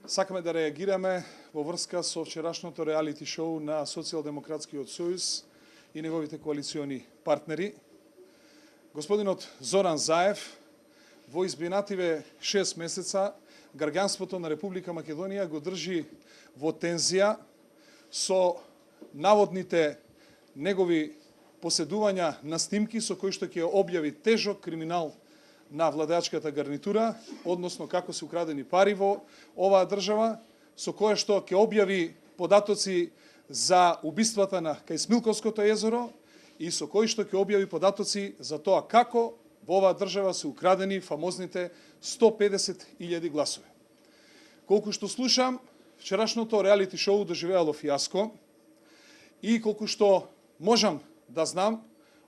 Сакаме да реагираме во врска со вчерашното реалити шоу на Социјалдемократскиот сојуз и неговите коалициони партнери. Господинот Зоран Заев во изминативе 6 месеца граѓанството на Република Македонија го држи во тензија со наводните негови поседувања на снимки со кои што ќе објави тежок криминал на владеачката гарнитура, односно како се украдени пари во оваа држава, со кое што ќе објави податоци за убиствата на кај Смилковското езеро и со кои што ќе објави податоци за тоа како во оваа држава се украдени фамозните 150.000 гласови. Колку што слушам, вчерашното реалити шоу доживеало фиаско и колку што можам да знам,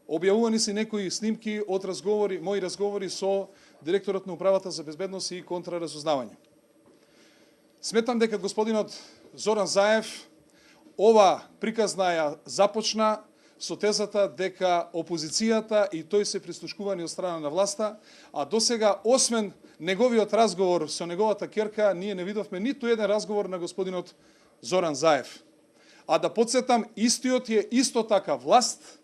објавувани се некои снимки од мои разговори со директорот на Управата за безбедност и контраразузнавање. Сметам дека господинот Зоран Заев ова приказна ја започна со тезата дека опозицијата и тој се прислушкувани од страна на власта, а досега, освен неговиот разговор со неговата керка, ние не видовме ниту еден разговор на господинот Зоран Заев. А да подсетам, истиот е исто така власт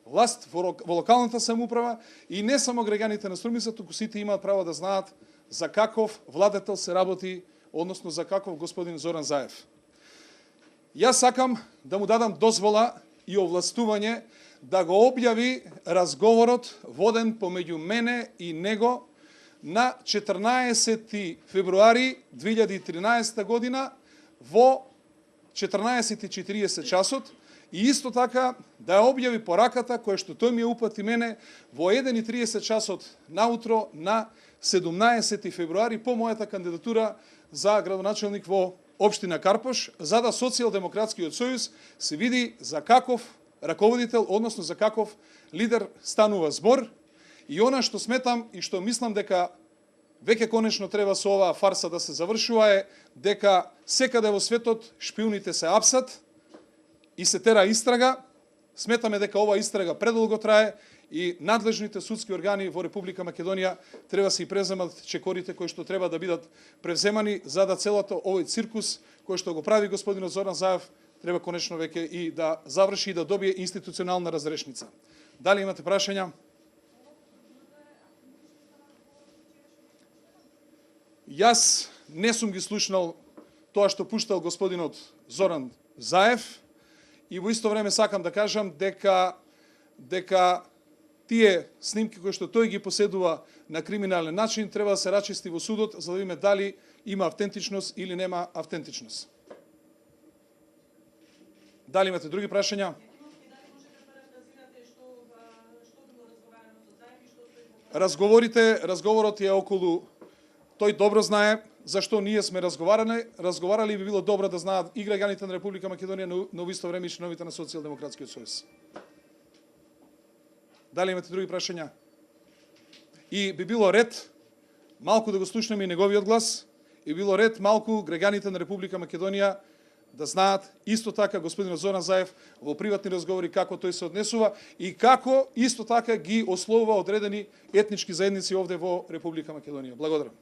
во локалната самоуправа и не само граѓаните на Струмица, туку сите имаат право да знаат за каков владетел се работи, односно за каков господин Зоран Заев. Јас сакам да му дадам дозвола и овластување да го објави разговорот воден помеѓу мене и него на 14 февруари 2013 година во 14:40 часот и исто така да ја објави пораката која што тој ми ја упати мене во 1:30 часот наутро на 17 февруари по мојата кандидатура за градоначелник во општина Карпош, за да Социјалдемократскиот сојуз се види за каков раководител, односно за каков лидер станува збор. И она што сметам и што мислам дека веќе конечно треба со оваа фарса да се завршува е дека секаде во светот шпионите се апсат и се тера истрага. Сметаме дека оваа истрага предолго трае и надлежните судски органи во Република Македонија треба се и преземат чекорите кои што треба да бидат превземани за да целото овој циркус кој што го прави господинот Зоран Заев треба конечно веќе и да заврши и да добие институционална разрешница. Дали имате прашања? Јас не сум ги слушнал тоа што пуштал господинот Зоран Заев и во исто време сакам да кажам дека тие снимки кои што тој ги поседува на криминален начин треба да се рачисти во судот за да видиме дали има автентичност или нема автентичност. Дали имате други прашања? Разговорот е околу тој добро знае зашто ние сме разговарали и би било добро да знаат и граѓаните на Република Македонија, но во исто време и членовите на Социјалдемократскиот сојуз. Дали имате други прашања? И би било ред малку да го слушнеме и неговиот глас, и било ред малку граѓаните на Република Македонија да знаат исто така господинот Зоран Заев во приватни разговори како тој се однесува и како исто така ги ословува одредени етнички заедници овде во Република Македонија. Благодарам.